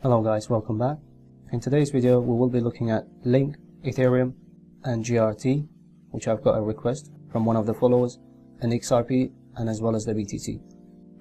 Hello guys, welcome back. In today's video we will be looking at Link, Ethereum and GRT, which I've got a request from one of the followers, and XRP and as well as the BTC.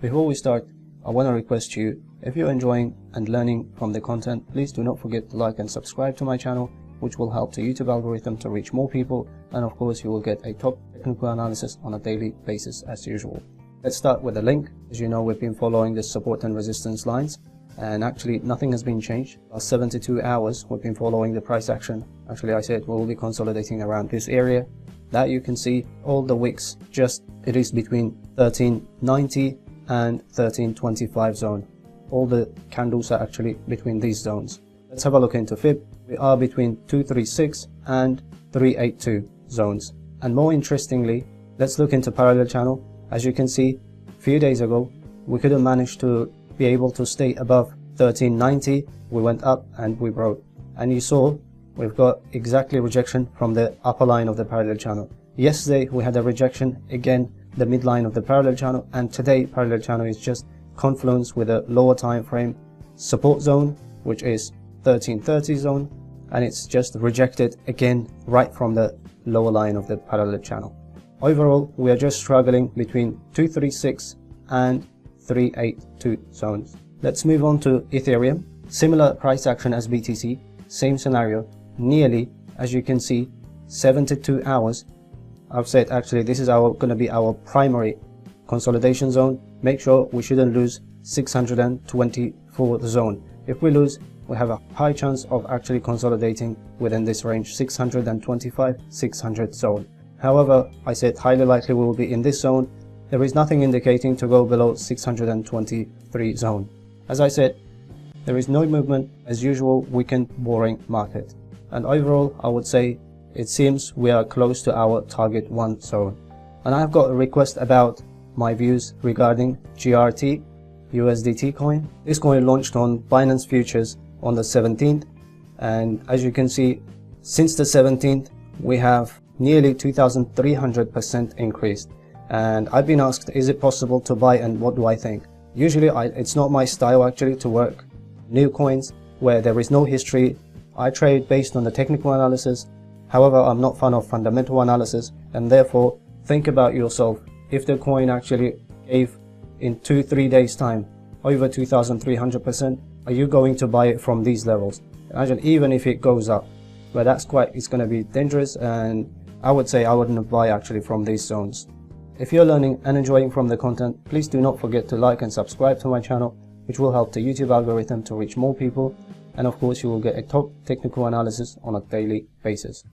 Before we start, I want to request you, if you're enjoying and learning from the content, please do not forget to like and subscribe to my channel, which will help the YouTube algorithm to reach more people, and of course you will get a top technical analysis on a daily basis as usual. Let's start with the Link. As you know, we've been following the support and resistance lines, and actually nothing has been changed. Last 72 hours we've been following the price action. Actually I said we will be consolidating around this area. That you can see all the wicks, it is between 1390 and 1325 zone. All the candles are actually between these zones. Let's have a look into Fib. We are between 236 and 382 zones. And more interestingly, let's look into parallel channel. As you can see, a few days ago we couldn't manage to be able to stay above 1390. We went up and we broke, and you saw we've got exactly rejection from the upper line of the parallel channel. Yesterday we had a rejection again, the midline of the parallel channel, and today parallel channel is just confluence with a lower time frame support zone, which is 1330 zone, and it's just rejected again right from the lower line of the parallel channel. Overall we are just struggling between 236 and 382 zones. Let's move on to Ethereum. Similar price action as BTC, same scenario, nearly, as you can see, 72 hours. I've said actually this is going to be our primary consolidation zone. Make sure we shouldn't lose 624 zone. If we lose, we have a high chance of actually consolidating within this range, 625-600 zone. However, I said highly likely we will be in this zone. There is nothing indicating to go below 623 zone. As I said, there is no movement, as usual, weekend boring market. And overall, I would say it seems we are close to our target 1 zone. And I've got a request about my views regarding GRT, USDT coin. This coin launched on Binance Futures on the 17th. And as you can see, since the 17th, we have nearly 2,300% increased. And I've been asked, is it possible to buy, and what do I think? Usually it's not my style actually to work new coins where there is no history. I trade based on the technical analysis. However, I'm not fan of fundamental analysis, and therefore think about yourself. If the coin actually gave in 2-3 days time over 2,300%, are you going to buy it from these levels? Imagine even if it goes up, but it's going to be dangerous, and I would say I wouldn't buy actually from these zones. If you're learning and enjoying from the content, please do not forget to like and subscribe to my channel, which will help the YouTube algorithm to reach more people, and of course you will get a top technical analysis on a daily basis.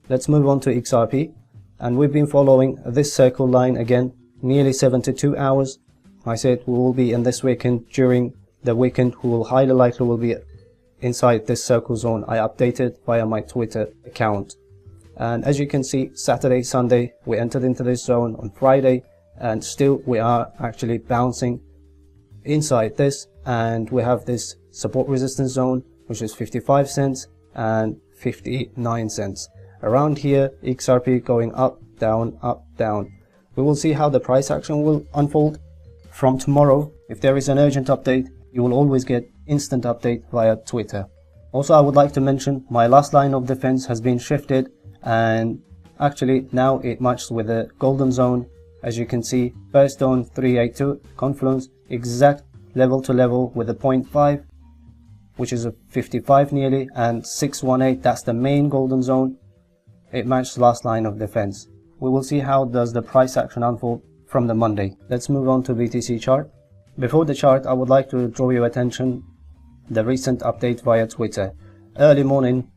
Let's move on to XRP, and we've been following this circle line again, nearly 72 hours. I said we will be in this weekend. During the weekend we will highly likely will be inside this circle zone. I updated via my Twitter account. And as you can see, Saturday, Sunday, we entered into this zone on Friday, and still we are actually bouncing inside this, and we have this support resistance zone, which is 55 cents and 59 cents. Around here, XRP going up, down, up, down. We will see how the price action will unfold. From tomorrow, if there is an urgent update, you will always get instant update via Twitter. Also, I would like to mention my last line of defense has been shifted, and actually now it matches with the golden zone. As you can see, first zone 382 confluence, exact level to level with the 0.5, which is a 55 nearly, and 618, that's the main golden zone. It matches last line of defense. We will see how does the price action unfold from the Monday. Let's move on to BTC chart. Before the chart, I would like to draw your attention the recent update via Twitter. Early morning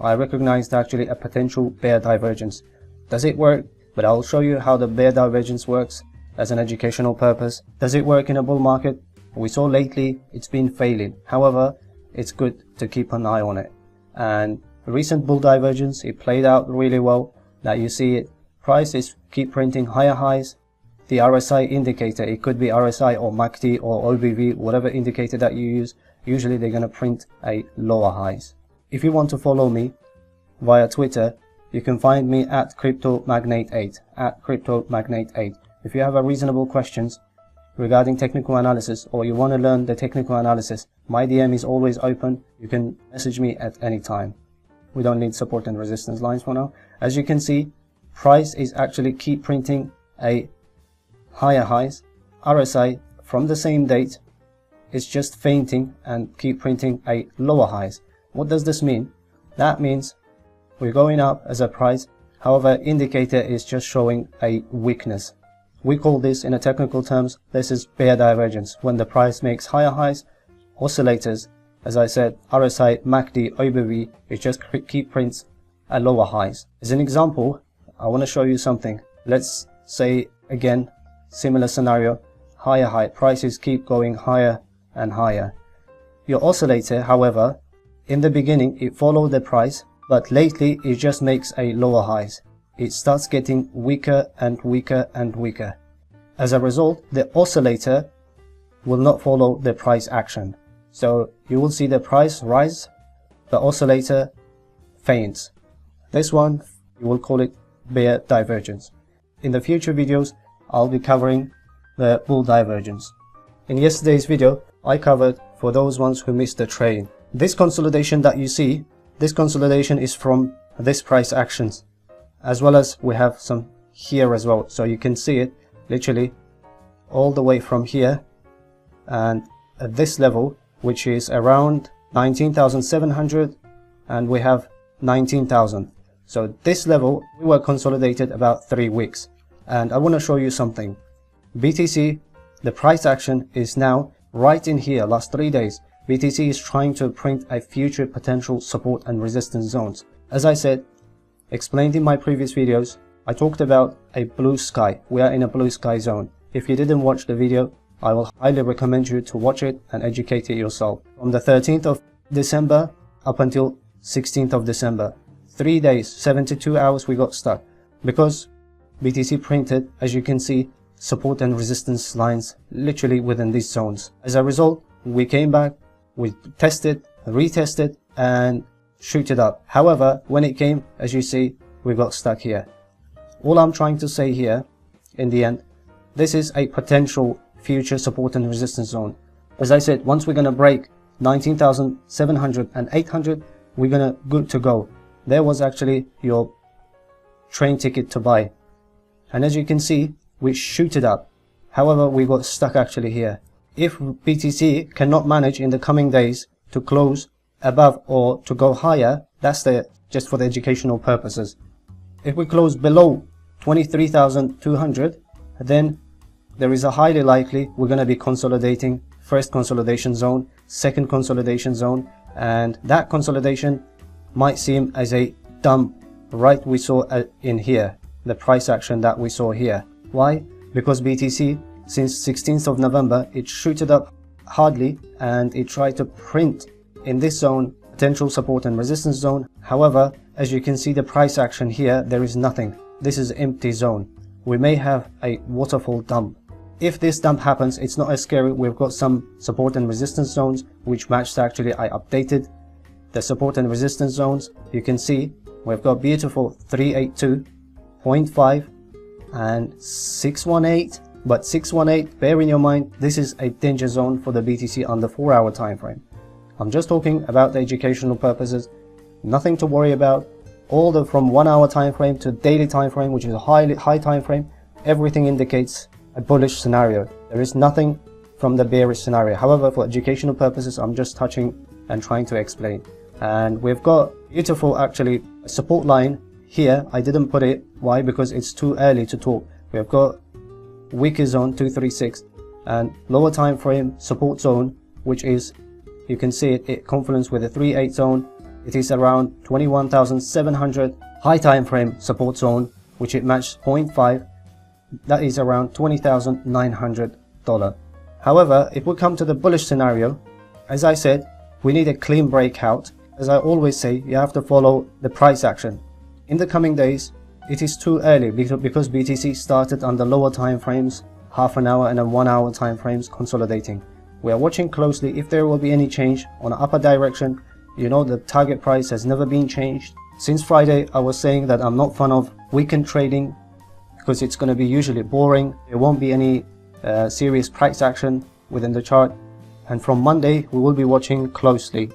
I recognized actually a potential bear divergence. Does it work? But I'll show you how the bear divergence works as an educational purpose. Does it work in a bull market? We saw lately it's been failing. However, it's good to keep an eye on it. And the recent bull divergence, it played out really well. That you see it, prices keep printing higher highs. The RSI indicator, it could be RSI or MACD or OBV, whatever indicator that you use, usually they're going to print a lower highs. If you want to follow me via Twitter, you can find me at CryptoMagnate8, at CryptoMagnate8. If you have a reasonable questions, regarding technical analysis, or you want to learn the technical analysis, my DM is always open. You can message me at any time. We don't need support and resistance lines for now. As you can see, price is actually keep printing a higher highs. RSI from the same date is just fainting and keep printing a lower highs. What does this mean? That means we're going up as a price. However, indicator is just showing a weakness. We call this, in a technical terms, this is bear divergence. When the price makes higher highs, oscillators, as I said, RSI, MACD, OBV, it just keep prints a lower highs. As an example, I want to show you something. Let's say again, similar scenario, higher high, prices keep going higher and higher. Your oscillator, however, in the beginning it followed the price, but lately it just makes a lower highs. It starts getting weaker and weaker and weaker. As a result, the oscillator will not follow the price action. So you will see the price rise, the oscillator faints. This one, you will call it bear divergence. In the future videos, I'll be covering the bull divergence. In yesterday's video, I covered for those ones who missed the train. This consolidation that you see, this consolidation is from this price actions, as well as we have some here as well. So you can see it literally all the way from here and at this level, which is around 19,700, and we have 19,000. So this level, we were consolidated about 3 weeks. And I want to show you something. BTC, the price action is now right in here, last 3 days. BTC is trying to print a future potential support and resistance zones. As I said, explained in my previous videos, I talked about a blue sky. We are in a blue sky zone. If you didn't watch the video, I will highly recommend you to watch it and educate it yourself. From the 13th of December up until 16th of December, 3 days, 72 hours we got stuck because BTC printed, as you can see, support and resistance lines literally within these zones. As a result, we came back, we tested, retested and shoot it up. However, when it came, as you see, we got stuck here. All I'm trying to say here, in the end, this is a potential future support and resistance zone. As I said, once we're going to break 19,700 and 800, we're going to good to go. There was actually your train ticket to buy. And as you can see, we shoot it up. However, we got stuck actually here. If BTC cannot manage in the coming days to close above or to go higher, that's just for the educational purposes. If we close below 23,200, then there is a highly likely we're going to be consolidating first consolidation zone, second consolidation zone, and that consolidation might seem as a dump right we saw in here, the price action that we saw here. Why? Because BTC since 16th of November it shooted up hardly and it tried to print in this zone potential support and resistance zone. However, as you can see the price action here, there is nothing. This is empty zone. We may have a waterfall dump. If this dump happens, it's not as scary. We've got some support and resistance zones which matched. Actually, I updated the support and resistance zones. You can see we've got beautiful 382, 0.5 and 618. But 618, bear in your mind, this is a danger zone for the BTC on the 4-hour time frame. I'm just talking about the educational purposes. Nothing to worry about. All the from 1 hour time frame to daily time frame, which is a high time frame, everything indicates a bullish scenario. There is nothing from the bearish scenario. However, for educational purposes, I'm just touching and trying to explain. And we've got beautiful actually support line here. I didn't put it. Why? Because it's too early to talk. We've got weaker zone 236 and lower time frame support zone, which is, you can see it confluence with the 38 zone. It is around 21,700. High time frame support zone, which it matched 0.5. That is around $20,900. However, if we come to the bullish scenario, as I said, we need a clean breakout. As I always say, you have to follow the price action. In the coming days, it is too early because BTC started on the lower time frames, half an hour and then 1 hour time frames consolidating. We are watching closely if there will be any change on the upper direction. You know, the target price has never been changed. Since Friday, I was saying that I'm not fan of weekend trading because it's going to be usually boring. There won't be any serious price action within the chart, and from Monday we will be watching closely.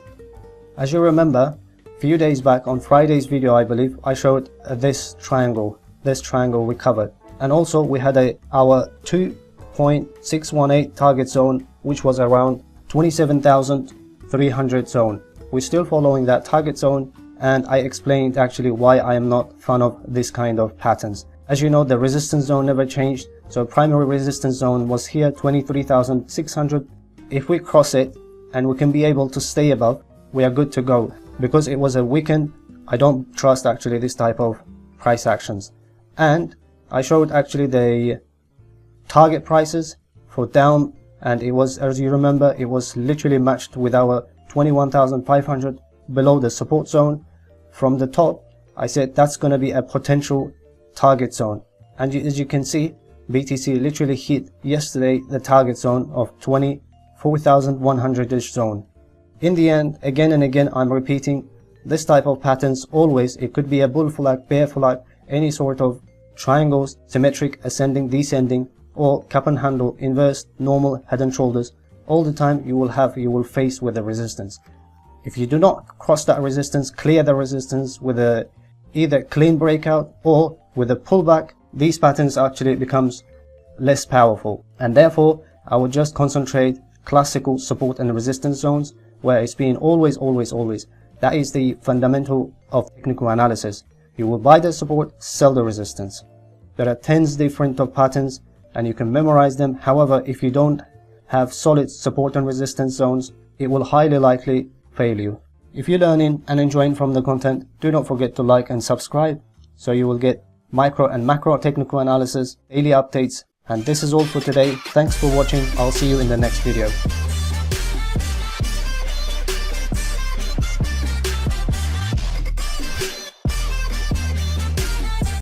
As you remember, a few days back on Friday's video, I believe, I showed this triangle we covered, and also we had our 2.618 target zone, which was around 27,300 zone. We're still following that target zone, and I explained actually why I am not fan of this kind of patterns. As you know, the resistance zone never changed, so primary resistance zone was here, 23,600. If we cross it and we can be able to stay above, we are good to go. Because it was a weekend, I don't trust actually this type of price actions. And I showed actually the target prices for down, and it was, as you remember, it was literally matched with our 21,500 below the support zone. From the top, I said that's going to be a potential target zone, and as you can see, BTC literally hit yesterday the target zone of 24,100-ish zone. In the end, again and again, I'm repeating, this type of patterns always, it could be a bull flag, bear flag, any sort of triangles, symmetric, ascending, descending, or cup and handle, inverse, normal, head and shoulders. All the time you will face with the resistance. If you do not cross that resistance, clear the resistance with a either clean breakout or with a pullback, these patterns actually becomes less powerful, and therefore I would just concentrate classical support and resistance zones, where it's been always. That is the fundamental of technical analysis. You will buy the support, sell the resistance. There are tens different of patterns and you can memorize them. However, if you don't have solid support and resistance zones, it will highly likely fail you. If you're learning and enjoying from the content, do not forget to like and subscribe, so you will get micro and macro technical analysis, daily updates. And this is all for today. Thanks for watching. I'll see you in the next video.